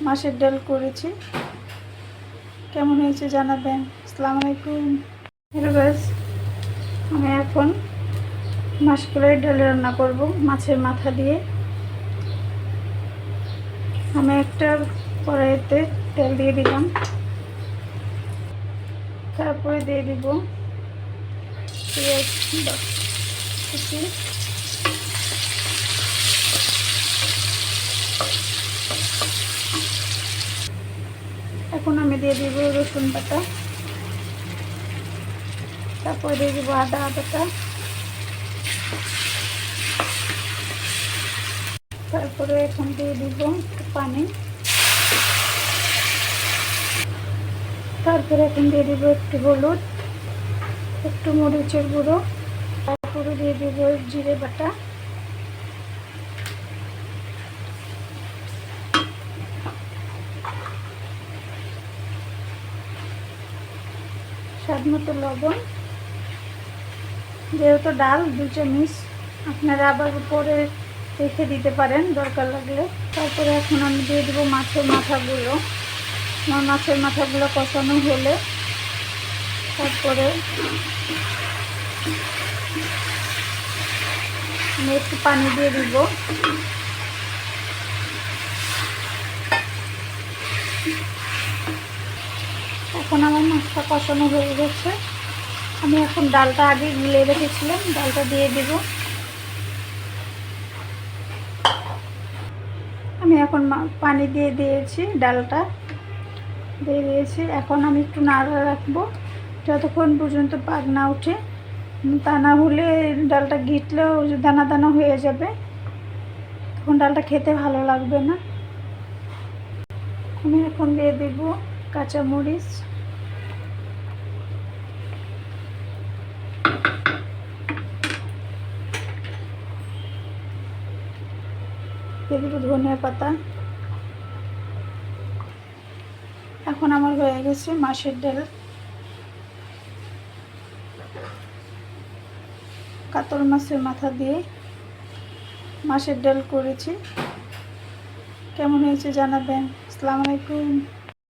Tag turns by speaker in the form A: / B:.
A: মাছের ডাল করেছি, কেমন হয়েছে জানাবেন। আসসালামু আলাইকুম। হ্যালো গাইস, আমি এখন মাসকলাইয়ের ডাল রান্না করব মাছের মাথা দিয়ে। আমি একটা কড়াইতে তেল দিয়ে দিলাম, তারপরে দিয়ে দিব পেঁয়াজ কুচি, এখন আমি দিয়ে দিব রসুন বাটা, তারপরে দিয়ে দিব আদা বাটা, তারপরে এখন দিয়ে দিব একটু পানি, তারপরে এখন দিয়ে দিব একটু হলুদ, একটু মরিচের গুঁড়ো, তারপরে দিয়ে দিব জিরে বাটা, স্বাদ মতো লবণ। যেহেতু ডাল 2 চামচ, আপনারা আবার উপরে রেখে দিতে পারেন দরকার লাগলে। তারপরে এখন আমি দিয়ে দেবো মাছের মাথাগুলো। আমার মাছের মাথাগুলো কষানো হলে তারপরে আমি একটু পানি দিয়ে দিব। এখন আমার মাছটা কষানো হয়ে গেছে। আমি এখন ডালটা আগে গুলে রেখেছিলাম, ডালটা দিয়ে দেব। আমি এখন পানি দিয়ে দিয়েছি, ডালটা দিয়ে দিয়েছি। এখন আমি একটু নাড়া রাখবো যতক্ষণ পর্যন্ত পাক না উঠে, তা না হলে ডালটা ঘিটলেও দানা দানা হয়ে যাবে, তখন ডালটা খেতে ভালো লাগবে না। আমি এখন দিয়ে দেব কাঁচামরিচ, দিয়ে দেব ধনিয়া পাতা। এখন আমার হয়ে গেছে মাছের ডাল, কাতল মাছের মাথা দিয়ে মাছের ডাল করেছি, কেমন হয়েছে জানাবেন। আসসালামু আলাইকুম।